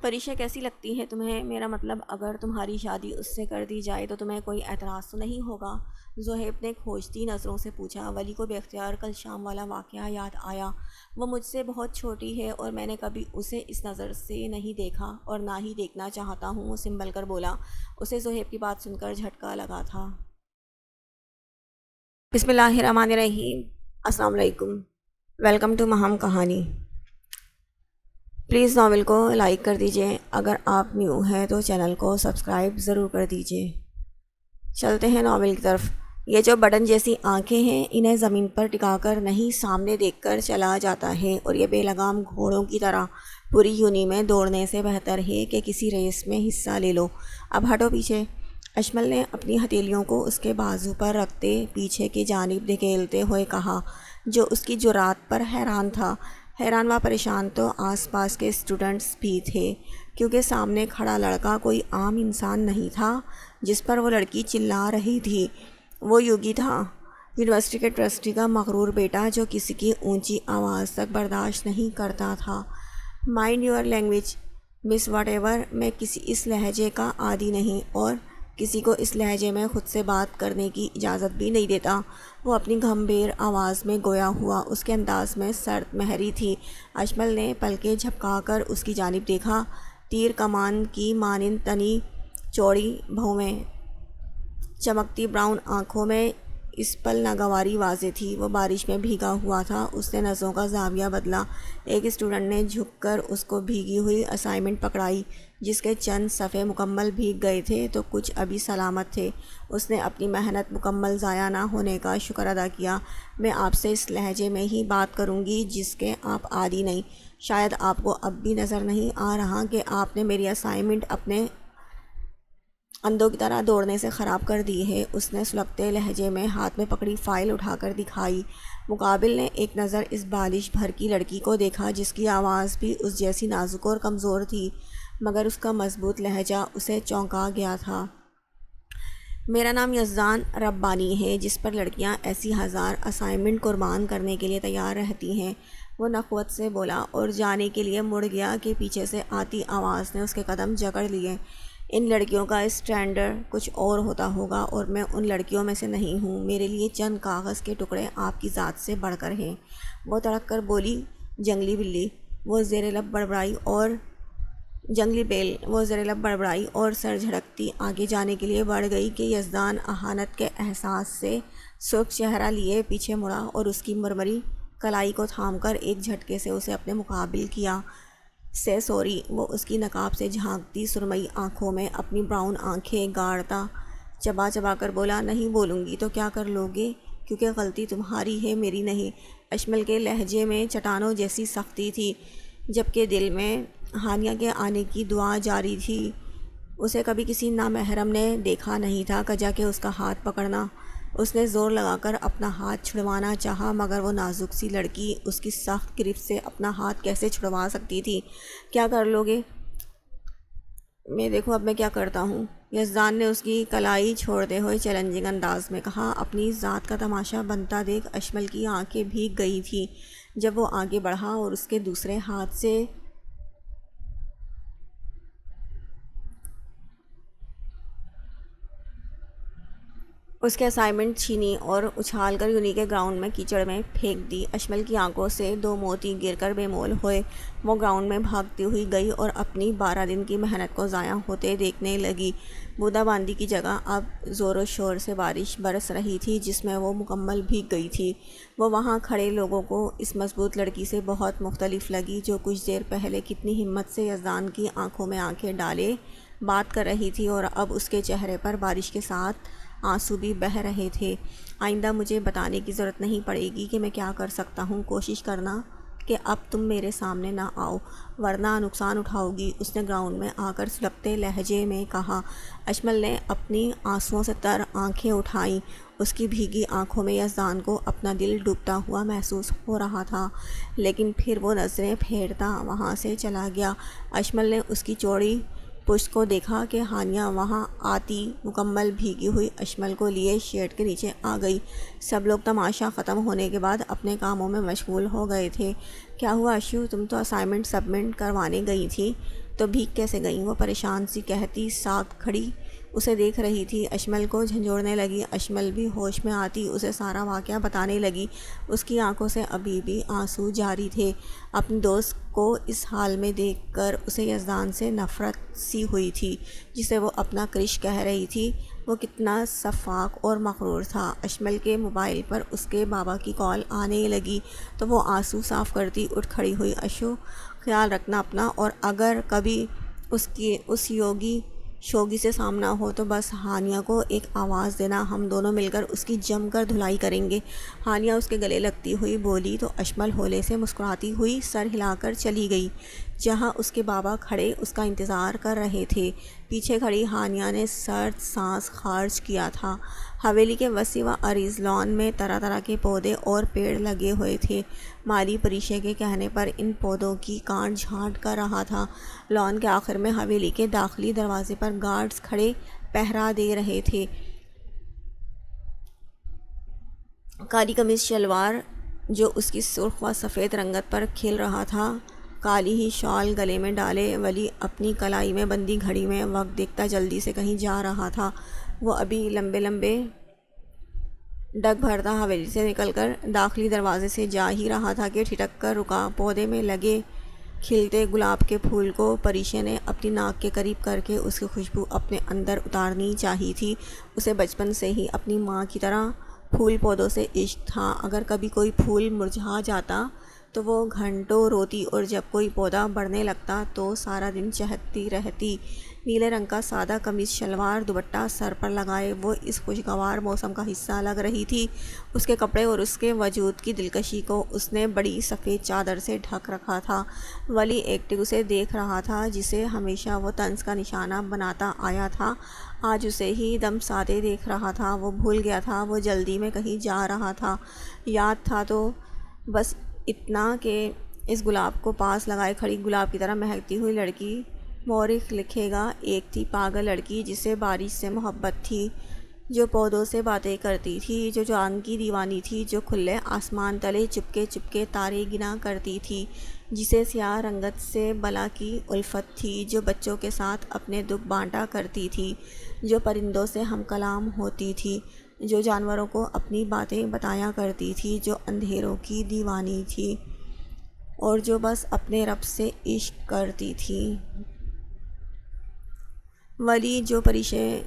فریشہ کیسی لگتی ہے تمہیں؟ میرا مطلب اگر تمہاری شادی اس سے کر دی جائے تو تمہیں کوئی اعتراض تو نہیں ہوگا؟ زہیب نے کھوجتی نظروں سے پوچھا۔ ولی کو بے اختیار کل شام والا واقعہ یاد آیا۔ وہ مجھ سے بہت چھوٹی ہے اور میں نے کبھی اسے اس نظر سے نہیں دیکھا اور نہ ہی دیکھنا چاہتا ہوں، وہ سنبھل کر بولا۔ اسے زہیب کی بات سن کر جھٹکا لگا تھا۔ بسم اللہ الرحمن الرحیم۔ السلام علیکم، ویلکم ٹو مہم کہانی۔ پلیز ناول کو لائک کر دیجئے، اگر آپ نیو ہیں تو چینل کو سبسکرائب ضرور کر دیجئے۔ چلتے ہیں ناول کی طرف۔ یہ جو بٹن جیسی آنکھیں ہیں، انہیں زمین پر ٹکا کر نہیں سامنے دیکھ کر چلا جاتا ہے، اور یہ بے لگام گھوڑوں کی طرح پوری یونی میں دوڑنے سے بہتر ہے کہ کسی ریس میں حصہ لے لو۔ اب ہٹو پیچھے۔ اشمل نے اپنی ہتھیلیوں کو اس کے بازو پر رکھتے پیچھے کی جانب دھکیلتے ہوئے کہا، جو اس کی جرات پر حیران تھا۔ حیران و پریشان تو آس پاس کے اسٹوڈنٹس بھی تھے، کیونکہ سامنے کھڑا لڑکا کوئی عام انسان نہیں تھا جس پر وہ لڑکی چلا رہی تھی۔ وہ یوگی تھا، یونیورسٹی کے ٹرسٹی کا مغرور بیٹا، جو کسی کی اونچی آواز تک برداشت نہیں کرتا تھا۔ Mind your language miss what ever, میں کسی اس لہجے کا عادی نہیں اور کسی کو اس لہجے میں خود سے بات کرنے کی اجازت بھی نہیں دیتا۔ وہ اپنی گھمبیر آواز میں گویا ہوا، اس کے انداز میں سرد مہری تھی۔ اشمل نے پلکیں جھپکا کر اس کی جانب دیکھا۔ تیر کمان کی مانند تنی چوڑی بھویں، چمکتی براؤن آنکھوں میں اس پل ناگواری واضح تھی۔ وہ بارش میں بھیگا ہوا تھا۔ اس نے نظروں کا زاویہ بدلا۔ ایک اسٹوڈنٹ نے جھک کر اس کو بھیگی ہوئی اسائنمنٹ پکڑائی، جس کے چند صفحے مکمل بھیگ گئے تھے تو کچھ ابھی سلامت تھے۔ اس نے اپنی محنت مکمل ضائع نہ ہونے کا شکر ادا کیا۔ میں آپ سے اس لہجے میں ہی بات کروں گی جس کے آپ عادی نہیں۔ شاید آپ کو اب بھی نظر نہیں آ رہا کہ آپ نے میری اسائنمنٹ اپنے اندھوں کی طرح دوڑنے سے خراب کر دی ہے۔ اس نے سلگتے لہجے میں ہاتھ میں پکڑی فائل اٹھا کر دکھائی۔ مقابل نے ایک نظر اس بالش بھر کی لڑکی کو دیکھا، جس کی آواز بھی اس جیسی نازک اور کمزور تھی، مگر اس کا مضبوط لہجہ اسے چونکا گیا تھا۔ میرا نام یزدان ربانی ہے، جس پر لڑکیاں ایسی ہزار اسائنمنٹ قربان کرنے کے لیے تیار رہتی ہیں، وہ نخوت سے بولا اور جانے کے لیے مڑ گیا کہ پیچھے سے آتی آواز نے اس کے قدم جکڑ لیے۔ ان لڑکیوں کا اسٹینڈرڈ کچھ اور ہوتا ہوگا اور میں ان لڑکیوں میں سے نہیں ہوں۔ میرے لیے چند کاغذ کے ٹکڑے آپ کی ذات سے بڑھ کر ہیں، وہ تڑک کر بولی۔ جنگلی بلی، وہ زیر لب بڑبڑائی اور جنگلی بیل وہ زیر لب بڑبڑائی اور سر جھٹکتی آگے جانے کے لیے بڑھ گئی کہ یزدان اہانت کے احساس سے سرخ چہرہ لیے پیچھے مڑا اور اس کی مرمری کلائی کو تھام کر ایک جھٹکے سے اسے اپنے مقابل کیا۔ سے سوری، وہ اس کی نقاب سے جھانکتی سرمئی آنکھوں میں اپنی براؤن آنکھیں گاڑتا چبا چبا کر بولا، نہیں بولوں گی تو کیا کر لوگے؟ کیونکہ غلطی تمہاری ہے، میری نہیں۔ اشمل کے لہجے میں چٹانوں جیسی سختی تھی، جبکہ دل میں ہانیہ کے آنے کی دعا جاری تھی۔ اسے کبھی کسی نامحرم نے دیکھا نہیں تھا، کجا کہ اس کا ہاتھ پکڑنا۔ اس نے زور لگا کر اپنا ہاتھ چھڑوانا چاہا، مگر وہ نازک سی لڑکی اس کی سخت گرفت سے اپنا ہاتھ کیسے چھڑوا سکتی تھی؟ کیا کر لوگے؟ میں دیکھوں اب میں کیا کرتا ہوں، یزدان نے اس کی کلائی چھوڑتے ہوئے چیلنجنگ انداز میں کہا۔ اپنی ذات کا تماشا بنتا دیکھ اشمل کی آنکھیں بھیگ گئی تھیں۔ جب وہ آگے بڑھا اور اس کے دوسرے ہاتھ سے اس کے اسائنمنٹ چھینی اور اچھال کر یونی کے گراؤنڈ میں کیچڑ میں پھینک دی، اشمل کی آنکھوں سے دو موتی گر کر بے مول ہوئے۔ وہ گراؤنڈ میں بھاگتی ہوئی گئی اور اپنی 12 دن کی محنت کو ضائع ہوتے دیکھنے لگی۔ بودا باندی کی جگہ اب زور و شور سے بارش برس رہی تھی، جس میں وہ مکمل بھیگ گئی تھی۔ وہ وہاں کھڑے لوگوں کو اس مضبوط لڑکی سے بہت مختلف لگی، جو کچھ دیر پہلے کتنی ہمت سے یزدان کی آنکھوں میں آنکھیں ڈالے بات کر رہی تھی، اور اب اس کے چہرے پر بارش کے ساتھ آنسو بھی بہہ رہے تھے۔ آئندہ مجھے بتانے کی ضرورت نہیں پڑے گی کہ میں کیا کر سکتا ہوں۔ کوشش کرنا کہ اب تم میرے سامنے نہ آؤ، ورنہ نقصان اٹھاؤ گی، اس نے گراؤنڈ میں آ کر سلگتے لہجے میں کہا۔ اشمل نے اپنی آنسوؤں سے تر آنکھیں اٹھائیں۔ اس کی بھیگی آنکھوں میں یزدان کو اپنا دل ڈوبتا ہوا محسوس ہو رہا تھا، لیکن پھر وہ نظریں پھیرتا وہاں سے چلا گیا۔ اشمل نے اس کی چوڑی پشت کو دیکھا کہ ہانیہ وہاں آتی مکمل بھیگی ہوئی اشمل کو لیے شیڈ کے نیچے آ گئی۔ سب لوگ تماشا ختم ہونے کے بعد اپنے کاموں میں مشغول ہو گئے تھے۔ کیا ہوا اشو، تم تو اسائنمنٹ سبمٹ کروانے گئی تھی؟ تو بھیگ کیسے گئیں؟ وہ پریشان سی کہتی ساکت کھڑی اسے دیکھ رہی تھی۔ اشمل کو جھنجھوڑنے لگی۔ اشمل بھی ہوش میں آتی اسے سارا واقعہ بتانے لگی۔ اس کی آنکھوں سے ابھی بھی آنسو جاری تھے۔ اپنی دوست کو اس حال میں دیکھ کر اسے یزدان سے نفرت سی ہوئی تھی جسے وہ اپنا کرش کہہ رہی تھی۔ وہ کتنا شفاق اور مغرور تھا۔ اشمل کے موبائل پر اس کے بابا کی کال آنے لگی تو وہ آنسو صاف کرتی اٹھ کھڑی ہوئی۔ اشو، خیال رکھنا اپنا، اور اگر کبھی اس شوگی سے سامنا ہو تو بس ہانیہ کو ایک آواز دینا، ہم دونوں مل کر اس کی جم کر دھلائی کریں گے۔ ہانیہ اس کے گلے لگتی ہوئی بولی تو اشمل ہولے سے مسکراتی ہوئی سر ہلا کر چلی گئی جہاں اس کے بابا کھڑے اس کا انتظار کر رہے تھے۔ پیچھے کھڑی ہانیہ نے سرد سانس خارج کیا تھا۔ حویلی کے وسیع و عریض لان میں طرح طرح کے پودے اور پیڑ لگے ہوئے تھے۔ مالی پریشے کے کہنے پر ان پودوں کی کاٹ چھانٹ کر رہا تھا۔ لان کے آخر میں حویلی کے داخلی دروازے پر گارڈز کھڑے پہرا دے رہے تھے۔ کالی قمیص شلوار جو اس کی سرخ و سفید رنگت پر کھل رہا تھا، کالی ہی شال گلے میں ڈالے ولی اپنی کلائی میں بندی گھڑی میں وقت دیکھتا جلدی سے کہیں جا رہا تھا۔ وہ ابھی لمبے لمبے ڈگ بھرتا حویلی سے نکل کر داخلی دروازے سے جا ہی رہا تھا کہ ٹھٹک کر رکا۔ پودے میں لگے کھلتے گلاب کے پھول کو پریشے نے اپنی ناک کے قریب کر کے اس کی خوشبو اپنے اندر اتارنی چاہی تھی۔ اسے بچپن سے ہی اپنی ماں کی طرح پھول پودوں سے عشق تھا۔ اگر کبھی کوئی پھول مرجھا جاتا تو وہ گھنٹوں روتی، اور جب کوئی پودا بڑھنے لگتا تو سارا دن چہکتی رہتی۔ نیلے رنگ کا سادہ قمیص شلوار دوپٹہ سر پر لگائے وہ اس خوشگوار موسم کا حصہ لگ رہی تھی۔ اس کے کپڑے اور اس کے وجود کی دلکشی کو اس نے بڑی سفید چادر سے ڈھک رکھا تھا۔ ولی ایکٹو اسے دیکھ رہا تھا جسے ہمیشہ وہ طنز کا نشانہ بناتا آیا تھا، آج اسے ہی دم سادے دیکھ رہا تھا۔ وہ بھول گیا تھا وہ جلدی میں کہیں جا رہا تھا۔ یاد تھا تو بس اتنا کہ اس گلاب کو پاس لگائے کھڑی گلاب کی طرح مہکتی ہوئی لڑکی مورخ لکھے گا، ایک تھی پاگل لڑکی جسے بارش سے محبت تھی، جو پودوں سے باتیں کرتی تھی، جو چاند کی دیوانی تھی، جو کھلے آسمان تلے چپکے چپکے تارے گنا کرتی تھی، جسے سیاہ رنگت سے بلا کی الفت تھی، جو بچوں کے ساتھ اپنے دکھ بانٹا کرتی تھی، جو پرندوں سے ہم کلام ہوتی تھی، جو جانوروں کو اپنی باتیں بتایا کرتی تھی، جو اندھیروں کی دیوانی تھی اور جو بس اپنے رب سے عشق کرتی تھی۔ ولی جو پریشے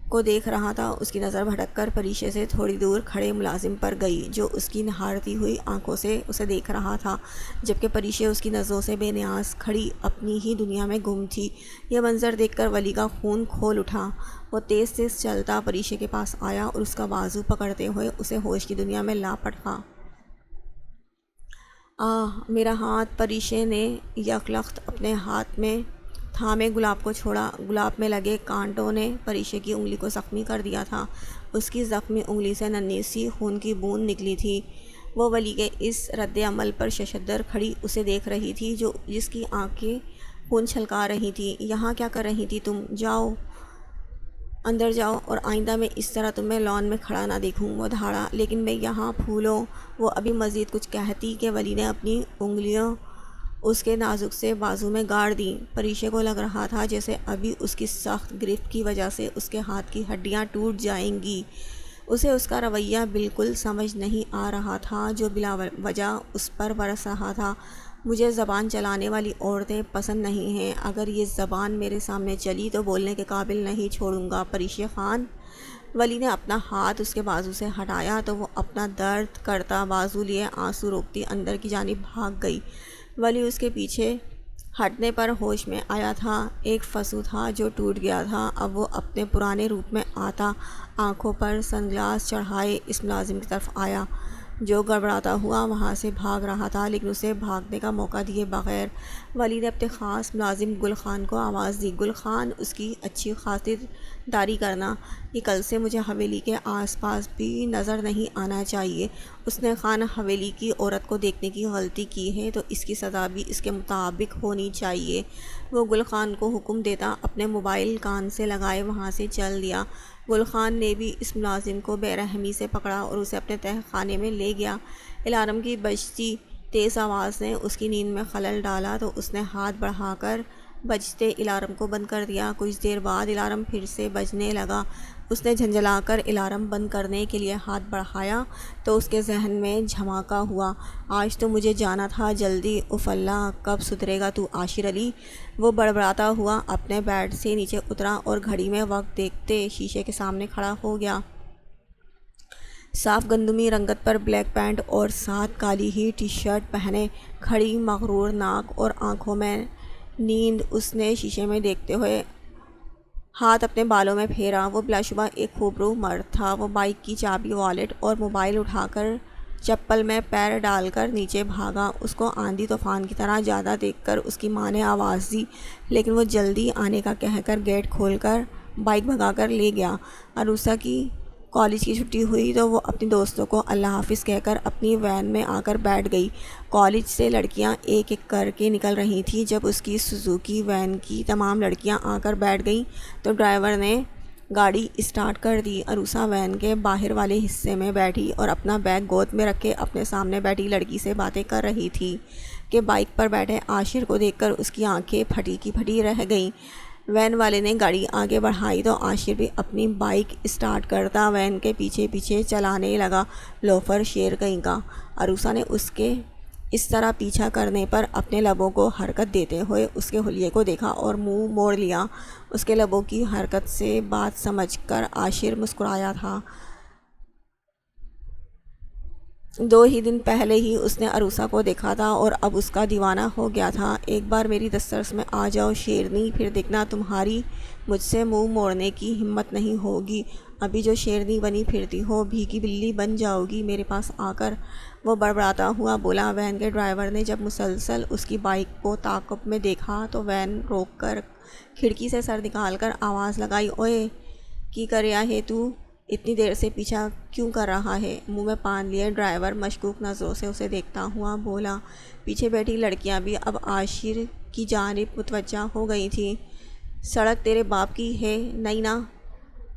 کو دیکھ رہا تھا اس کی نظر بھٹک کر پریشے سے تھوڑی دور کھڑے ملازم پر گئی جو اس کی نہارتی ہوئی آنکھوں سے اسے دیکھ رہا تھا، جبکہ پریشے اس کی نظروں سے بے نیاز کھڑی اپنی ہی دنیا میں گم تھی۔ یہ منظر دیکھ کر ولی کا خون کھول اٹھا۔ وہ تیز تیز چلتا پریشے کے پاس آیا اور اس کا بازو پکڑتے ہوئے اسے ہوش کی دنیا میں لا پٹکا۔ آہ میرا ہاتھ! پریشے نے یکلخت اپنے ہاتھ میں تھامے گلاب کو چھوڑا۔ گلاب میں لگے کانٹوں نے پریشے کی انگلی کو زخمی کر دیا تھا۔ اس کی زخمی انگلی سے ننھی سی خون کی بوند نکلی تھی۔ وہ ولی کے اس رد عمل پر ششدر کھڑی اسے دیکھ رہی تھی جس کی آنکھیں خون چھلکا رہی تھیں۔ یہاں کیا کر رہی تھی تم؟ جاؤ اندر جاؤ اور آئندہ میں اس طرح تمہیں لان میں کھڑا نہ دیکھوں۔ وہ دھاڑا، لیکن میں یہاں پھولوں۔ وہ ابھی مزید کچھ کہتی کہ ولی نے اپنی انگلیاں اس کے نازک سے بازو میں گاڑ دیں۔ پریشے کو لگ رہا تھا جیسے ابھی اس کی سخت گرفت کی وجہ سے اس کے ہاتھ کی ہڈیاں ٹوٹ جائیں گی۔ اسے اس کا رویہ بالکل سمجھ نہیں آ رہا تھا جو بلا وجہ اس پر برس رہا تھا۔ مجھے زبان چلانے والی عورتیں پسند نہیں ہیں۔ اگر یہ زبان میرے سامنے چلی تو بولنے کے قابل نہیں چھوڑوں گا۔ پریشے خان! ولی نے اپنا ہاتھ اس کے بازو سے ہٹایا تو وہ اپنا درد کرتا بازو لیے آنسو روکتی اندر کی جانب بھاگ گئی۔ ولی اس کے پیچھے ہٹنے پر ہوش میں آیا تھا۔ ایک فسو تھا جو ٹوٹ گیا تھا، اب وہ اپنے پرانے روپ میں آتا۔ آنکھوں پر سن گلاس چڑھائے اس ملازم کی طرف آیا جو گڑبڑاتا ہوا وہاں سے بھاگ رہا تھا، لیکن اسے بھاگنے کا موقع دیے بغیر ولی نے اپنے خاص ملازم گل خان کو آواز دی۔ گل خان! اس کی اچھی خاطر داری کرنا، یہ کل سے مجھے حویلی کے آس پاس بھی نظر نہیں آنا چاہیے۔ اس نے خان حویلی کی عورت کو دیکھنے کی غلطی کی ہے تو اس کی سزا بھی اس کے مطابق ہونی چاہیے۔ وہ گل خان کو حکم دیتا اپنے موبائل کان سے لگائے وہاں سے چل دیا۔ گل خان نے بھی اس ملازم کو بے رحمی سے پکڑا اور اسے اپنے تہہ خانے میں لے گیا۔ الارم کی بجتی تیز آواز نے اس کی نیند میں خلل ڈالا تو اس نے ہاتھ بڑھا کر بجتے الارم کو بند کر دیا۔ کچھ دیر بعد الارم پھر سے بجنے لگا۔ اس نے جھنجھلا کر الارم بند کرنے کے لیے ہاتھ بڑھایا تو اس کے ذہن میں جھماکا ہوا، آج تو مجھے جانا تھا جلدی، اف اللہ کب سدھرے گا تو عاشر علی۔ وہ بڑبڑاتا ہوا اپنے بیڈ سے نیچے اترا اور گھڑی میں وقت دیکھتے شیشے کے سامنے کھڑا ہو گیا۔ صاف گندمی رنگت پر بلیک پینٹ اور ساتھ کالی ہی ٹی شرٹ پہنے کھڑی مغرور ناک اور آنکھوں میں نیند، اس نے شیشے میں دیکھتے ہوئے ہاتھ اپنے بالوں میں پھیرا۔ وہ بلا شبہ ایک خوبرو مرد تھا۔ وہ بائک کی چابی، والیٹ اور موبائل اٹھا کر چپل میں پیر ڈال کر نیچے بھاگا۔ اس کو آندھی طوفان کی طرح جاتا دیکھ کر اس کی ماں نے آواز دی، لیکن وہ جلدی آنے کا کہہ کر گیٹ کھول کر بائک بھگا کر لے گیا۔ عروسہ کی کالج کی چھٹی ہوئی تو وہ اپنی دوستوں کو اللہ حافظ کہہ کر اپنی وین میں آ کر بیٹھ گئی۔ کالج سے لڑکیاں ایک ایک کر کے نکل رہی تھیں۔ جب اس کی سوزوکی وین کی تمام لڑکیاں آ کر بیٹھ گئیں تو ڈرائیور نے گاڑی اسٹارٹ کر دی۔ عروسہ وین کے باہر والے حصے میں بیٹھی اور اپنا بیگ گود میں رکھے اپنے سامنے بیٹھی لڑکی سے باتیں کر رہی تھی کہ بائک پر بیٹھے عاشر کو دیکھ کر اس کی آنکھیں پھٹی کی پھٹی رہ گئیں۔ وین والے نے گاڑی آگے بڑھائی تو عاشر بھی اپنی بائک اسٹارٹ کرتا وین کے پیچھے پیچھے چلانے لگا۔ لوفر شیر کہیں کا۔ عروسہ نے اس کے اس طرح پیچھا کرنے پر اپنے لبوں کو حرکت دیتے ہوئے اس کے حلیے کو دیکھا اور منہ موڑ لیا۔ اس کے لبوں کی حرکت سے بات سمجھ کر عاشر مسکرایا تھا۔ 2 ہی دن پہلے ہی اس نے عروسہ کو دیکھا تھا اور اب اس کا دیوانہ ہو گیا تھا۔ ایک بار میری دسترس میں آ جاؤ شیرنی، پھر دیکھنا تمہاری مجھ سے منہ موڑنے کی ہمت نہیں ہوگی۔ ابھی جو شیرنی بنی پھرتی ہو بھیگی بلی بن جاؤ گی میرے پاس آ کر، وہ بڑبڑاتا ہوا بولا۔ وین کے ڈرائیور نے جب مسلسل اس کی بائک کو تعاقب میں دیکھا تو وین روک کر کھڑکی سے سر نکال کر آواز لگائی، اوئے کی کر رہا ہے تو؟ اتنی دیر سے پیچھا کیوں کر رہا ہے؟ منہ میں پان لیے ڈرائیور مشکوک نظروں سے اسے دیکھتا ہوا بولا۔ پیچھے بیٹھی لڑکیاں بھی اب عاشر کی جانب متوجہ ہو گئی تھیں۔ سڑک تیرے باپ کی ہے نہیں نا،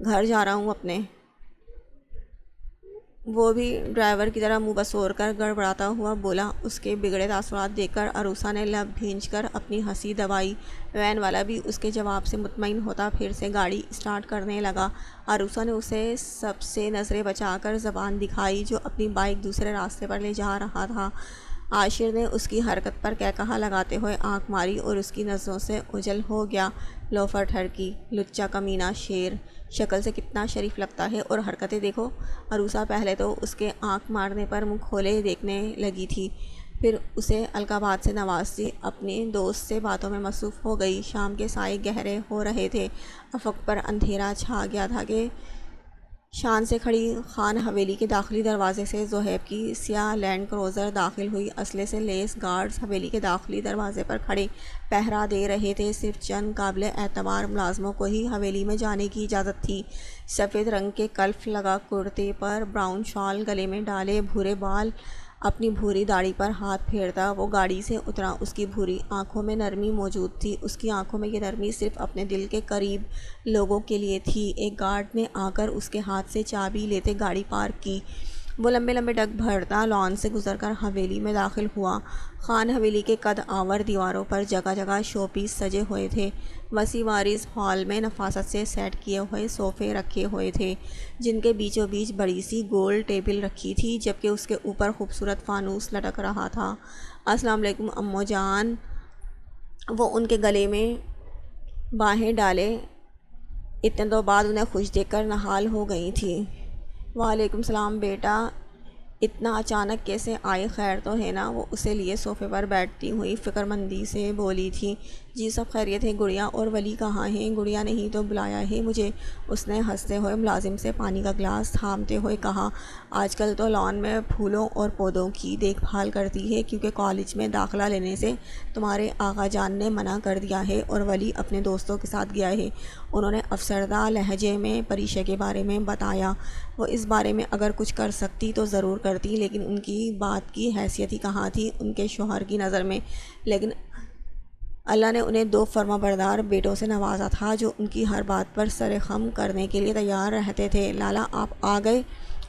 گھر جا رہا ہوں اپنے۔ وہ بھی ڈرائیور کی طرح منہ بسور کر گڑبڑاتا ہوا بولا۔ اس کے بگڑے تاثرات دیکھ کر عروسہ نے لب بھینچ کر اپنی ہنسی دبائی۔ وین والا بھی اس کے جواب سے مطمئن ہوتا پھر سے گاڑی اسٹارٹ کرنے لگا۔ عروسہ نے اسے سب سے نظریں بچا کر زبان دکھائی جو اپنی بائک دوسرے راستے پر لے جا رہا تھا۔ عاشر نے اس کی حرکت پر کہکہا لگاتے ہوئے آنکھ ماری اور اس کی نظروں سے اوجھل ہو گیا۔ لوفر ٹھرکی، لچا کمینہ شیر، شکل سے کتنا شریف لگتا ہے اور حرکتیں دیکھو۔ عروسہ پہلے تو اس کے آنکھ مارنے پر منہ کھولے دیکھنے لگی تھی، پھر اسے القابات سے نوازتی اپنے دوست سے باتوں میں مصروف ہو گئی۔ شام کے سائے گہرے ہو رہے تھے، افق پر اندھیرا چھا گیا تھا کہ شان سے کھڑی خان حویلی کے داخلی دروازے سے زہیب کی سیاہ لینڈ کروزر داخل ہوئی۔ اسلحے سے لیس گارڈز حویلی کے داخلی دروازے پر کھڑے پہرا دے رہے تھے۔ صرف چند قابل اعتبار ملازموں کو ہی حویلی میں جانے کی اجازت تھی۔ سفید رنگ کے کلف لگا کرتے پر براؤن شال گلے میں ڈالے، بھورے بال، اپنی بھوری داڑھی پر ہاتھ پھیرتا وہ گاڑی سے اترا۔ اس کی بھوری آنکھوں میں نرمی موجود تھی۔ اس کی آنکھوں میں یہ نرمی صرف اپنے دل کے قریب لوگوں کے لیے تھی۔ ایک گارڈ نے آ کر اس کے ہاتھ سے چابی لیتے گاڑی پارک کی۔ وہ لمبے لمبے ڈگ بھرتا لان سے گزر کر حویلی میں داخل ہوا۔ خان حویلی کے قد آور دیواروں پر جگہ جگہ شو پیس سجے ہوئے تھے۔ وسیع وارز ہال میں نفاست سے سیٹ کیے ہوئے صوفے رکھے ہوئے تھے جن کے بیچوں بیچ بڑی سی گول ٹیبل رکھی تھی، جبکہ اس کے اوپر خوبصورت فانوس لٹک رہا تھا۔ السلام علیکم امو جان۔ وہ ان کے گلے میں باہیں ڈالے اتنے دنوں بعد انہیں خوش دیکھ کر نہال ہو گئی تھیں۔ وعلیکم السلام بیٹا، اتنا اچانک کیسے آئے؟ خیر تو ہے نا؟ وہ اسے لیے صوفے پر بیٹھتی ہوئی فکر مندی سے بولی تھی۔ جی سب خیریت ہے۔ گڑیا اور ولی کہاں ہیں؟ گڑیا نہیں تو بلایا ہے مجھے، اس نے ہنستے ہوئے ملازم سے پانی کا گلاس تھامتے ہوئے کہا۔ آج کل تو لان میں پھولوں اور پودوں کی دیکھ بھال کرتی ہے کیونکہ کالج میں داخلہ لینے سے تمہارے آقا جان نے منع کر دیا ہے اور ولی اپنے دوستوں کے ساتھ گیا ہے۔ انہوں نے افسردہ لہجے میں پریشا کے بارے میں بتایا۔ وہ اس بارے میں اگر کچھ کر سکتی تو ضرور کرتی، لیکن ان کی بات کی حیثیت ہی کہاں تھی ان کے شوہر کی نظر میں۔ لیکن اللہ نے انہیں 2 فرمانبردار بیٹوں سے نوازا تھا جو ان کی ہر بات پر سر خم کرنے کے لیے تیار رہتے تھے۔ لالا آپ آ گئے؟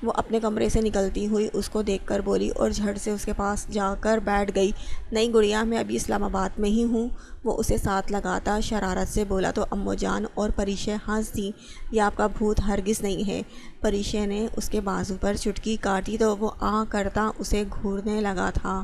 وہ اپنے کمرے سے نکلتی ہوئی اس کو دیکھ کر بولی اور جھٹ سے اس کے پاس جا کر بیٹھ گئی۔ نہیں گڑیا، میں ابھی اسلام آباد میں ہی ہوں۔ وہ اسے ساتھ لگاتا شرارت سے بولا تو امّو جان اور پریشے ہنس دیں۔ یہ آپ کا بھوت ہرگز نہیں ہے۔ پریشے نے اس کے بازو پر چٹکی کاٹی تو وہ آہ کرتا اسے گھورنے لگا تھا۔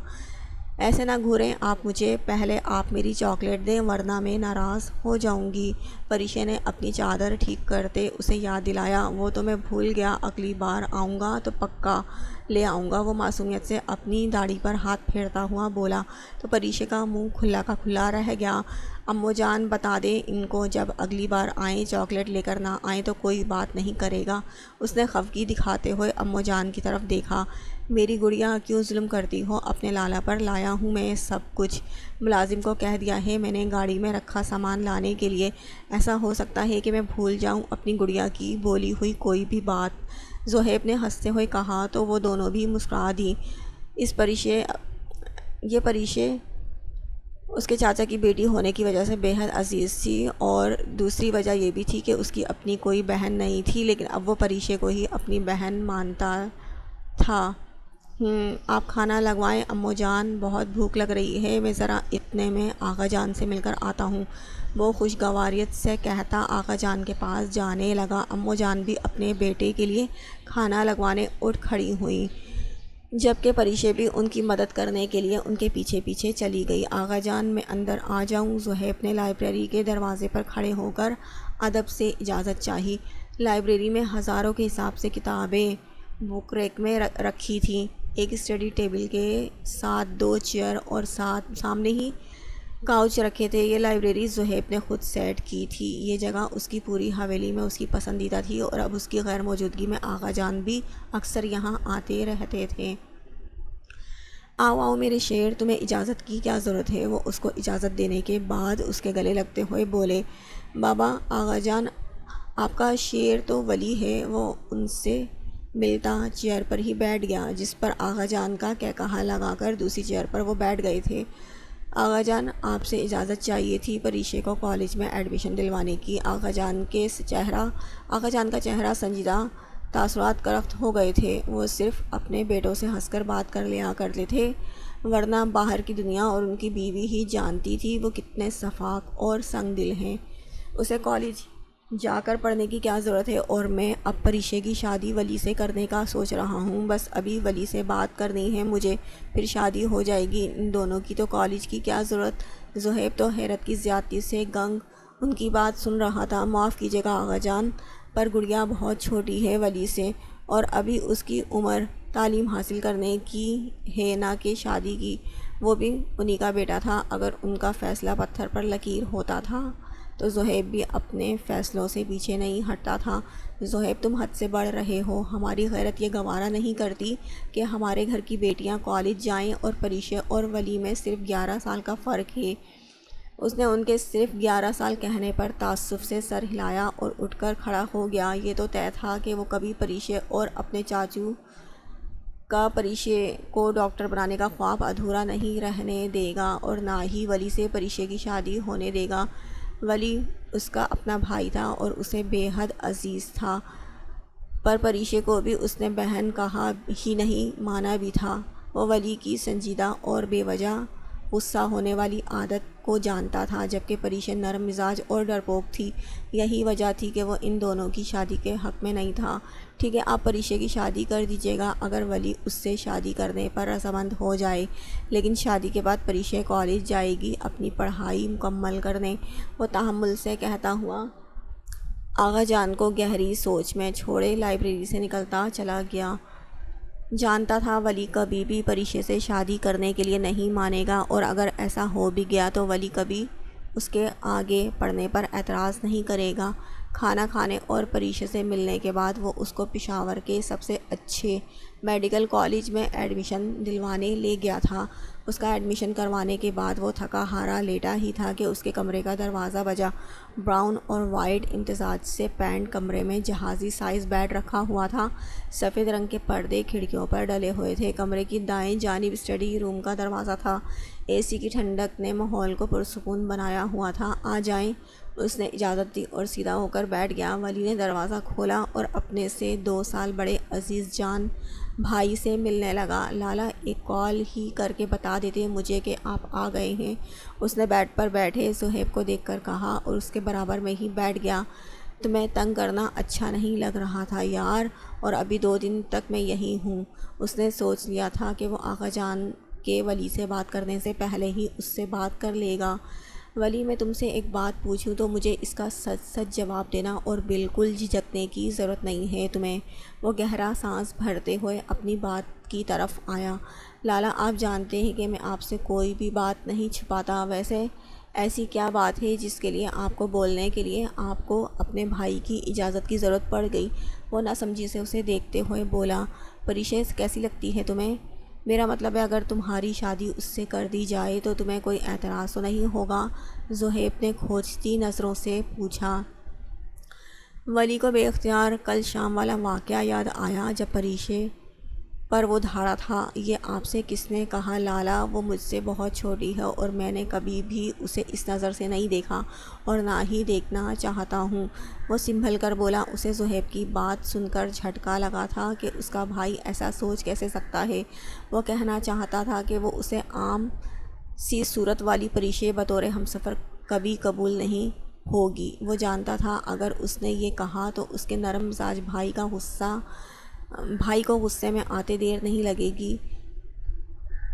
ایسے نہ گھوریں آپ مجھے، پہلے آپ میری چاکلیٹ دیں ورنہ میں ناراض ہو جاؤں گی۔ پریشے نے اپنی چادر ٹھیک کرتے اسے یاد دلایا۔ وہ تو میں بھول گیا، اگلی بار آؤں گا تو پکا لے آؤں گا۔ وہ معصومیت سے اپنی داڑھی پر ہاتھ پھیرتا ہوا بولا تو پریشے کا منہ کھلا کا کھلا رہ گیا۔ امّو جان بتا دیں ان کو جب اگلی بار آئیں چاکلیٹ لے کر نہ آئیں تو کوئی بات نہیں کرے گا۔ اس نے خفگی دکھاتے ہوئے امّو جان کی طرف دیکھا۔ میری گڑیا کیوں ظلم کرتی ہو؟ اپنے لالا پر لایا ہوں میں سب کچھ۔ ملازم کو کہہ دیا ہے میں نے گاڑی میں رکھا سامان لانے کے لیے۔ ایسا ہو سکتا ہے کہ میں بھول جاؤں اپنی گڑیا کی بولی ہوئی کوئی بھی بات؟ زہیب نے ہنستے ہوئے کہا تو وہ دونوں بھی مسکرا دیں۔ یہ پریشے اس کے چاچا کی بیٹی ہونے کی وجہ سے بے حد عزیز تھی، اور دوسری وجہ یہ بھی تھی کہ اس کی اپنی کوئی بہن نہیں تھی، لیکن اب وہ پریشے کو ہی اپنی بہن مانتا تھا۔ آپ کھانا لگوائیں امّو جان، بہت بھوک لگ رہی ہے، میں ذرا اتنے میں آغا جان سے مل کر آتا ہوں۔ وہ خوشگواریت سے کہتا آغا جان کے پاس جانے لگا۔ امّو جان بھی اپنے بیٹے کے لیے کھانا لگوانے اٹھ کھڑی ہوئیں، جبکہ پریشے بھی ان کی مدد کرنے کے لیے ان کے پیچھے پیچھے چلی گئی۔ آغا جان میں اندر آ جاؤں؟ زہیب نے لائبریری کے دروازے پر کھڑے ہو کر ادب سے اجازت چاہی۔ لائبریری میں ہزاروں کے حساب سے کتابیں بک ریک میں رکھی تھیں، ایک اسٹڈی ٹیبل کے ساتھ 2 چیئر اور سامنے ہی کاؤچ رکھے تھے۔ یہ لائبریری زہیب نے خود سیٹ کی تھی۔ یہ جگہ اس کی پوری حویلی میں اس کی پسندیدہ تھی، اور اب اس کی غیر موجودگی میں آغا جان بھی اکثر یہاں آتے رہتے تھے۔ آؤ آؤ میرے شیر، تمہیں اجازت کی کیا ضرورت ہے؟ وہ اس کو اجازت دینے کے بعد اس کے گلے لگتے ہوئے بولے۔ بابا آغا جان، آپ کا شیر تو ولی ہے۔ وہ ان سے ملتا چیئر پر ہی بیٹھ گیا، جس پر آغا جان کا کہا لگا کر دوسری چیئر پر وہ بیٹھ گئے تھے۔ آغا جان، آپ سے اجازت چاہیے تھی پریشے کو کالج میں ایڈمیشن دلوانے کی۔ آغا جان کا چہرہ سنجیدہ تاثرات کا رخت ہو گئے تھے۔ وہ صرف اپنے بیٹوں سے ہنس کر بات کر لیا کرتے تھے، ورنہ باہر کی دنیا اور ان کی بیوی ہی جانتی تھی وہ کتنے شفاق اور سنگ دل ہیں۔ اسے کالج جا کر پڑھنے کی کیا ضرورت ہے؟ اور میں اب پریشے کی شادی ولی سے کرنے کا سوچ رہا ہوں، بس ابھی ولی سے بات کرنی ہے مجھے، پھر شادی ہو جائے گی۔ ان دونوں کی تو کالج کی کیا ضرورت؟ زہیب تو حیرت کی زیادتی سے گنگ ان کی بات سن رہا تھا۔ معاف کیجیے گا آغا جان، پر گڑیا بہت چھوٹی ہے ولی سے، اور ابھی اس کی عمر تعلیم حاصل کرنے کی ہے نہ کہ شادی کی۔ وہ بھی انہی کا بیٹا تھا۔ اگر ان کا فیصلہ پتھر پر لکیر ہوتا تھا تو زہیب بھی اپنے فیصلوں سے پیچھے نہیں ہٹتا تھا۔ زہیب تم حد سے بڑھ رہے ہو، ہماری غیرت یہ گوارا نہیں کرتی کہ ہمارے گھر کی بیٹیاں کالج جائیں، اور پریشے اور ولی میں صرف 11 سال کا فرق ہے۔ اس نے ان کے صرف 11 سال کہنے پر تعصب سے سر ہلایا اور اٹھ کر کھڑا ہو گیا۔ یہ تو طے تھا کہ وہ کبھی پریشے اور اپنے چاچو کا پریشے کو ڈاکٹر بنانے کا خواب ادھورا نہیں رہنے دے گا، اور نہ ہی ولی سے پریشے کی شادی ہونے دے گا۔ ولی اس کا اپنا بھائی تھا اور اسے بے حد عزیز تھا، پر پریشے کو بھی اس نے بہن کہا ہی نہیں مانا بھی تھا۔ وہ ولی کی سنجیدہ اور بے وجہ غصہ ہونے والی عادت کو جانتا تھا، جبکہ پریشے نرم مزاج اور ڈرپوک تھی۔ یہی وجہ تھی کہ وہ ان دونوں کی شادی کے حق میں نہیں تھا۔ ٹھیک ہے، آپ پریشے کی شادی کر دیجیے گا اگر ولی اس سے شادی کرنے پر رضامند ہو جائے، لیکن شادی کے بعد پریشے کالج جائے گی اپنی پڑھائی مکمل کرنے۔ وہ تحمل سے کہتا ہوا آغا جان کو گہری سوچ میں چھوڑے لائبریری سے نکلتا چلا گیا۔ جانتا تھا ولی کبھی بھی پریشے سے شادی کرنے کے لیے نہیں مانے گا، اور اگر ایسا ہو بھی گیا تو ولی کبھی اس کے آگے پڑھنے پر اعتراض نہیں کرے گا۔ کھانا کھانے اور پریشے سے ملنے کے بعد وہ اس کو پشاور کے سب سے اچھے میڈیکل کالج میں ایڈمیشن دلوانے لے گیا تھا۔ اس کا ایڈمیشن کروانے کے بعد وہ تھکا ہارا لیٹا ہی تھا کہ اس کے کمرے کا دروازہ بجا۔ براؤن اور وائٹ امتزاج سے پینٹ کمرے میں جہازی سائز بیڈ رکھا ہوا تھا، سفید رنگ کے پردے کھڑکیوں پر ڈلے ہوئے تھے۔ کمرے کی دائیں جانب اسٹڈی روم کا دروازہ تھا، اے سی کی ٹھنڈک نے ماحول کو پرسکون بنایا ہوا تھا۔ آ جائیں، اس نے اجازت دی اور سیدھا ہو کر بیٹھ گیا۔ ولی نے دروازہ کھولا اور اپنے سے 2 سال بڑے عزیز جان بھائی سے ملنے لگا۔ لالا ایک کال ہی کر کے بتا دیتے مجھے کہ آپ آ گئے ہیں۔ اس نے بیڈ پر بیٹھے صہیب کو دیکھ کر کہا اور اس کے برابر میں ہی بیٹھ گیا۔ تمہیں تنگ کرنا اچھا نہیں لگ رہا تھا یار، اور ابھی 2 دن تک میں یہی ہوں۔ اس نے سوچ لیا تھا کہ وہ آقا جان کے ولی سے بات کرنے سے پہلے ہی اس سے بات کر لے گا۔ ولی میں تم سے ایک بات پوچھوں تو مجھے اس کا سچ سچ جواب دینا، اور بالکل جھجکنے کی ضرورت نہیں ہے تمہیں۔ وہ گہرا سانس بھرتے ہوئے اپنی بات کی طرف آیا۔ لالا آپ جانتے ہیں کہ میں آپ سے کوئی بھی بات نہیں چھپاتا، ویسے ایسی کیا بات ہے جس کے لیے آپ کو بولنے کے لیے آپ کو اپنے بھائی کی اجازت کی ضرورت پڑ گئی؟ وہ ناسمجھی سے اسے دیکھتے ہوئے بولا، پریشے کیسی لگتی ہے تمہیں؟ میرا مطلب ہے اگر تمہاری شادی اس سے کر دی جائے تو تمہیں کوئی اعتراض تو نہیں ہوگا؟ زہیب نے کھوجتی نظروں سے پوچھا۔ ولی کو بے اختیار کل شام والا واقعہ یاد آیا جب پریشے پر وہ دھاڑا تھا۔ یہ آپ سے کس نے کہا لالا؟ وہ مجھ سے بہت چھوٹی ہے اور میں نے کبھی بھی اسے اس نظر سے نہیں دیکھا اور نہ ہی دیکھنا چاہتا ہوں، وہ سنبھل کر بولا۔ اسے زہیب کی بات سن کر جھٹکا لگا تھا کہ اس کا بھائی ایسا سوچ کیسے سکتا ہے۔ وہ کہنا چاہتا تھا کہ وہ اسے عام سی صورت والی پریشے بطور ہمسفر کبھی قبول نہیں ہوگی۔ وہ جانتا تھا اگر اس نے یہ کہا تو اس کے نرم مزاج بھائی کو غصے میں آتے دیر نہیں لگے گی۔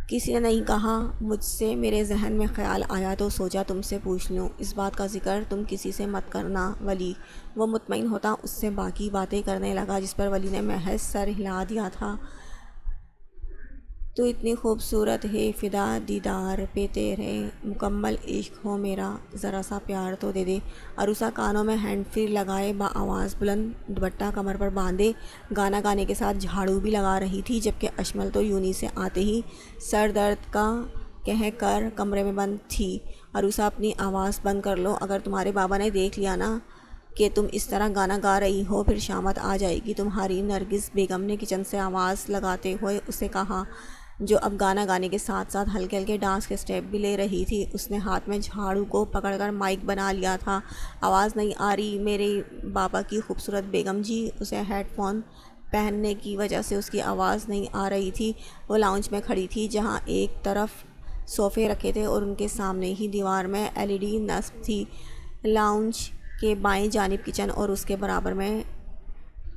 کسی نے نہیں کہا، مجھ سے میرے ذہن میں خیال آیا تو سوچا تم سے پوچھ لوں۔ اس بات کا ذکر تم کسی سے مت کرنا ولی۔ وہ مطمئن ہوتا اس سے باقی باتیں کرنے لگا، جس پر ولی نے محض سر ہلا دیا تھا۔ تو اتنی خوبصورت ہے فدا دیدار پہ تیرے، مکمل عشق ہو میرا، ذرا سا پیار تو دے دے۔ عروسہ کانوں میں ہینڈ فری لگائے بآواز بلند دوپٹہ کمر پر باندھے گانا گانے کے ساتھ جھاڑو بھی لگا رہی تھی، جبکہ اشمل تو یونی سے آتے ہی سر درد کا کہہ کر کمرے میں بند تھی۔ عروسہ اپنی آواز بند کر لو، اگر تمہارے بابا نے دیکھ لیا نا کہ تم اس طرح گانا گا رہی ہو پھر شامت آ جائے گی تمہاری، نرگس بیگم نے کچن سے آواز لگاتے ہوئے اسے کہا، جو اب گانا گانے کے ساتھ ساتھ ہلکے ہلکے ڈانس کے سٹیپ بھی لے رہی تھی۔ اس نے ہاتھ میں جھاڑو کو پکڑ کر مائک بنا لیا تھا۔ آواز نہیں آ رہی میرے بابا کی خوبصورت بیگم جی؟ اسے ہیڈ فون پہننے کی وجہ سے اس کی آواز نہیں آ رہی تھی۔ وہ لاؤنج میں کھڑی تھی جہاں ایک طرف صوفے رکھے تھے اور ان کے سامنے ہی دیوار میں LED نصب تھی۔ لاؤنج کے بائیں جانب کچن اور اس کے برابر میں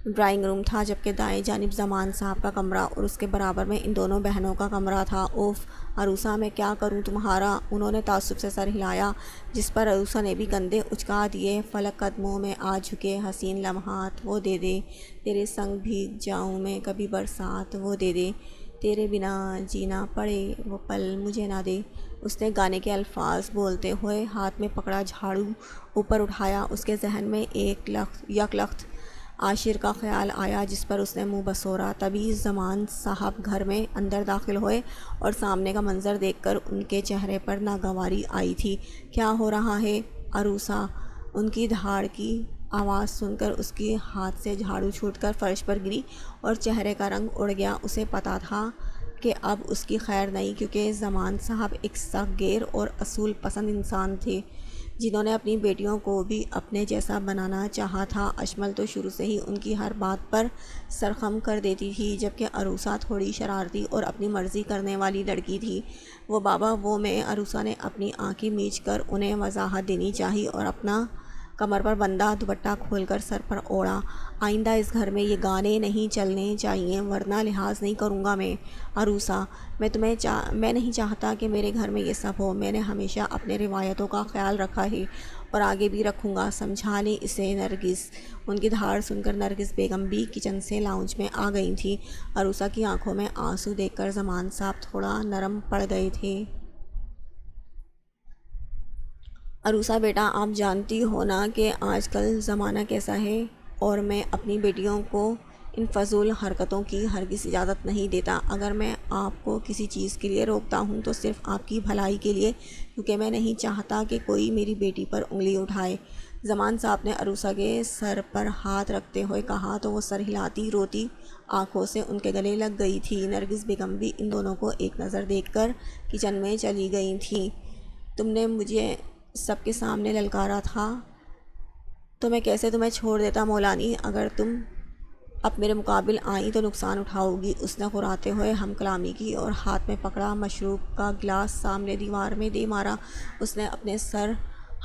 ڈرائنگ روم تھا، جبکہ دائیں جانب زمان صاحب کا کمرہ اور اس کے برابر میں ان دونوں بہنوں کا کمرہ تھا۔ اوف عروسہ میں کیا کروں تمہارا؟ انہوں نے تعصب سے سر ہلایا، جس پر عروسہ نے بھی کندھے اچکا دیے۔ فلک قدموں میں آ جھکے، حسین لمحات وہ دے دے، تیرے سنگ بھیگ جاؤں میں کبھی برسات وہ دے دے، تیرے بنا جینا پڑے وہ پل مجھے نہ دے۔ اس نے گانے کے الفاظ بولتے ہوئے ہاتھ میں پکڑا جھاڑو اوپر اٹھایا۔ اس کے ذہن میں ایک یک لخت عاشر کا خیال آیا جس پر اس نے منہ بسورا۔ تبھی زمان صاحب گھر میں اندر داخل ہوئے اور سامنے کا منظر دیکھ کر ان کے چہرے پر ناگواری آئی تھی۔ کیا ہو رہا ہے عروسہ؟ ان کی دھاڑ کی آواز سن کر اس کی ہاتھ سے جھاڑو چھوٹ کر فرش پر گری اور چہرے کا رنگ اڑ گیا۔ اسے پتہ تھا کہ اب اس کی خیر نہیں، کیونکہ زمان صاحب ایک سخت گیر اور اصول پسند انسان تھے جنہوں نے اپنی بیٹیوں کو بھی اپنے جیسا بنانا چاہا تھا۔ اشمل تو شروع سے ہی ان کی ہر بات پر سرخم کر دیتی تھی، جبکہ عروسہ تھوڑی شرارتی اور اپنی مرضی کرنے والی لڑکی تھی۔ وہ بابا وہ میں، عروسہ نے اپنی آنکھیں میچ کر انہیں وضاحت دینی چاہی اور اپنا کمر پر بندھا دوپٹہ کھول کر سر پر اوڑھا۔ آئندہ اس گھر میں یہ گانے نہیں چلنے چاہئیں ورنہ لحاظ نہیں کروں گا میں۔ عروسہ میں نہیں چاہتا کہ میرے گھر میں یہ سب ہو۔ میں نے ہمیشہ اپنے روایتوں کا خیال رکھا ہے اور آگے بھی رکھوں گا، سمجھا لیں اسے نرگس۔ ان کی دھاڑ سن کر نرگس بیگم بھی کچن سے لاؤنج میں آ گئی تھی۔ عروسہ کی آنکھوں میں آنسو دیکھ کر زمان صاحب تھوڑا نرم پڑ گئے تھے۔ عروسہ بیٹا آپ جانتی ہو نا کہ آج کل زمانہ کیسا ہے، اور میں اپنی بیٹیوں کو ان فضول حرکتوں کی ہرگز اجازت نہیں دیتا۔ اگر میں آپ کو کسی چیز کے لیے روکتا ہوں تو صرف آپ کی بھلائی کے لیے، کیونکہ میں نہیں چاہتا کہ کوئی میری بیٹی پر انگلی اٹھائے۔ زمان صاحب نے عروسہ کے سر پر ہاتھ رکھتے ہوئے کہا تو وہ سر ہلاتی روتی آنکھوں سے ان کے گلے لگ گئی تھی۔ نرگس بیگم بھی ان دونوں کو ایک نظر دیکھ کر کچن میں چلی گئی تھیں۔ تم نے مجھے سب کے سامنے للکارا تھا تو میں کیسے تمہیں چھوڑ دیتا مولانی؟ اگر تم اب میرے مقابل آئیں تو نقصان اٹھاؤ گی، اس نے غراتے ہوئے ہم کلامی کی اور ہاتھ میں پکڑا مشروب کا گلاس سامنے دیوار میں دے مارا۔ اس نے اپنے سر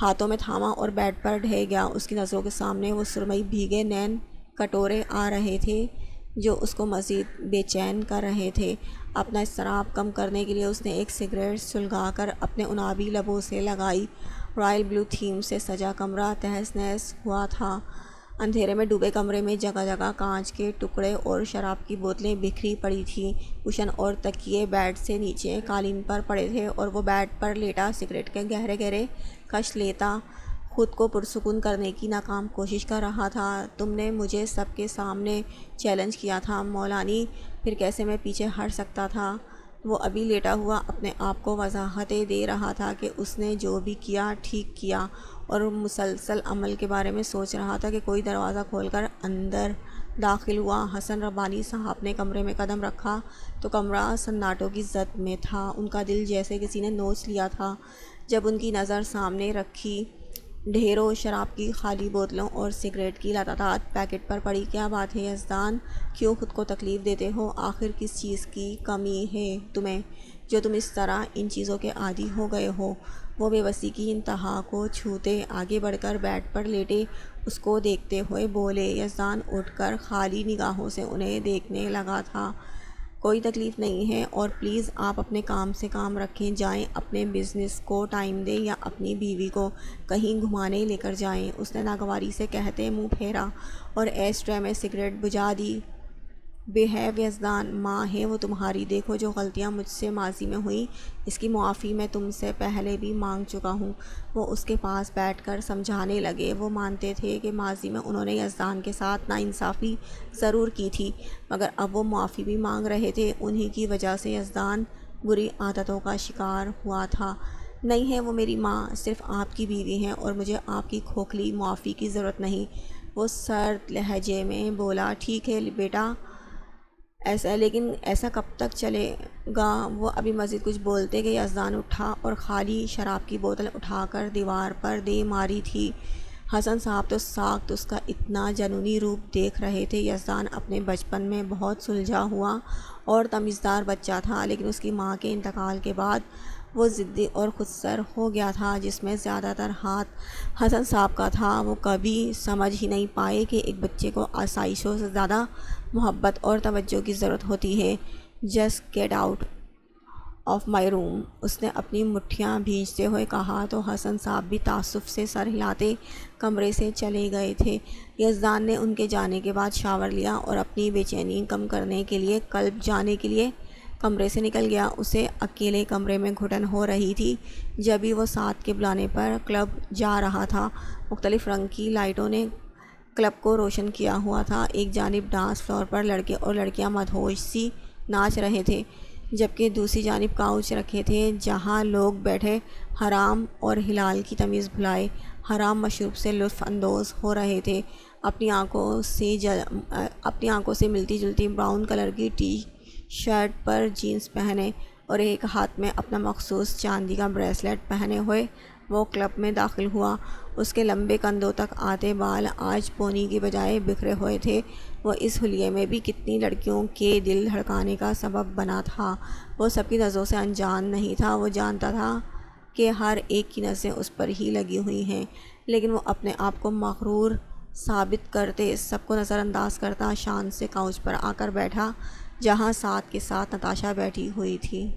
ہاتھوں میں تھاما اور بیڈ پر ڈھہ گیا۔ اس کی نظروں کے سامنے وہ سرمئی بھیگے نین کٹورے آ رہے تھے جو اس کو مزید بے چین کر رہے تھے۔ اپنا اضطراب کم کرنے کے لیے اس نے ایک سگریٹ سلگا کر اپنے انابی لبوں سے لگائی۔ رائل بلو تھیم سے سجا کمرہ تہس نہس ہوا تھا۔ اندھیرے میں ڈوبے کمرے میں جگہ جگہ کانچ کے ٹکڑے اور شراب کی بوتلیں بکھری پڑی تھیں۔ کشن اور تکیے بیڈ سے نیچے قالین پر پڑے تھے اور وہ بیڈ پر لیٹا سگریٹ کے گہرے گہرے کش لیتا خود کو پرسکون کرنے کی ناکام کوشش کر رہا تھا۔ تم نے مجھے سب کے سامنے چیلنج کیا تھا مولانی، پھر کیسے میں پیچھے ہٹ سکتا تھا؟ وہ ابھی لیٹا ہوا اپنے آپ کو وضاحتیں دے رہا تھا کہ اس نے جو بھی کیا ٹھیک کیا، اور مسلسل عمل کے بارے میں سوچ رہا تھا کہ کوئی دروازہ کھول کر اندر داخل ہوا۔ حسن ربانی صاحب نے کمرے میں قدم رکھا تو کمرہ سناٹوں کی زد میں تھا۔ ان کا دل جیسے کسی نے نوچ لیا تھا جب ان کی نظر سامنے رکھی ڈھیروں شراب کی خالی بوتلوں اور سگریٹ کی لاتعداد پیکٹ پر پڑی۔ کیا بات ہے یزدان، کیوں خود کو تکلیف دیتے ہو؟ آخر کس چیز کی کمی ہے تمہیں جو تم اس طرح ان چیزوں کے عادی ہو گئے ہو؟ وہ بے بسی کی انتہا کو چھوتے آگے بڑھ کر بیڈ پر لیٹے اس کو دیکھتے ہوئے بولے۔ یزدان اٹھ کر خالی نگاہوں سے انہیں دیکھنے لگا تھا۔ کوئی تکلیف نہیں ہے، اور پلیز آپ اپنے کام سے کام رکھیں، جائیں اپنے بزنس کو ٹائم دیں یا اپنی بیوی کو کہیں گھمانے لے کر جائیں۔ اس نے ناگواری سے کہتے منہ پھیرا اور ایش ٹرے میں سگریٹ بجھا دی۔ بہیو یزدان، ماں ہے وہ تمہاری، دیکھو جو غلطیاں مجھ سے ماضی میں ہوئیں اس کی معافی میں تم سے پہلے بھی مانگ چکا ہوں۔ وہ اس کے پاس بیٹھ کر سمجھانے لگے۔ وہ مانتے تھے کہ ماضی میں انہوں نے یزدان کے ساتھ ناانصافی ضرور کی تھی، مگر اب وہ معافی بھی مانگ رہے تھے۔ انہی کی وجہ سے یزدان بری عادتوں کا شکار ہوا تھا۔ نہیں ہے وہ میری ماں، صرف آپ کی بیوی ہیں، اور مجھے آپ کی کھوکھلی معافی کی ضرورت نہیں۔ وہ سرد لہجے میں بولا۔ ٹھیک ہے بیٹا، لیکن ایسا کب تک چلے گا؟ وہ ابھی مزید کچھ بولتے کہ یزدان اٹھا اور خالی شراب کی بوتل اٹھا کر دیوار پر دے ماری تھی۔ حسن صاحب تو ساکت اس کا اتنا جنونی روپ دیکھ رہے تھے۔ یزدان اپنے بچپن میں بہت سلجھا ہوا اور تمیزدار بچہ تھا، لیکن اس کی ماں کے انتقال کے بعد وہ ضدی اور خود سر ہو گیا تھا، جس میں زیادہ تر ہاتھ حسن صاحب کا تھا۔ وہ کبھی سمجھ ہی نہیں پائے کہ ایک بچے کو آسائشوں سے زیادہ محبت اور توجہ کی ضرورت ہوتی ہے۔ Just get out of my room, اس نے اپنی مٹھیاں بھیجتے ہوئے کہا تو حسن صاحب بھی تعصب سے سر ہلاتے کمرے سے چلے گئے تھے۔ یزدان نے ان کے جانے کے بعد شاور لیا اور اپنی بے چینی کم کرنے کے لیے کلب جانے کے لیے کمرے سے نکل گیا۔ اسے اکیلے کمرے میں گھٹن ہو رہی تھی جبھی وہ ساتھ کے بلانے پر کلب جا رہا تھا۔ مختلف رنگ کی لائٹوں نے کلب کو روشن کیا ہوا تھا۔ ایک جانب ڈانس فلور پر لڑکے اور لڑکیاں مدہوش سی ناچ رہے تھے، جبکہ دوسری جانب کاؤچ رکھے تھے جہاں لوگ بیٹھے حرام اور حلال کی تمیز بھلائے حرام مشروب سے لطف اندوز ہو رہے تھے۔ اپنی آنکھوں سے ملتی جلتی براؤن کلر کی ٹی شرٹ پر جینز پہنے اور ایک ہاتھ میں اپنا مخصوص چاندی کا بریسلیٹ پہنے ہوئے وہ کلب میں داخل ہوا۔ اس کے لمبے کندھوں تک آتے بال آج پونی کی بجائے بکھرے ہوئے تھے۔ وہ اس حلیے میں بھی کتنی لڑکیوں کے دل دھڑکانے کا سبب بنا تھا۔ وہ سب کی نظروں سے انجان نہیں تھا۔ وہ جانتا تھا کہ ہر ایک کی نظریں اس پر ہی لگی ہوئی ہیں، لیکن وہ اپنے آپ کو مغرور ثابت کرتے سب کو نظر انداز کرتا شان سے کاؤچ پر آ کر بیٹھا جہاں ساتھ کے ساتھ نتاشا بیٹھی ہوئی تھی۔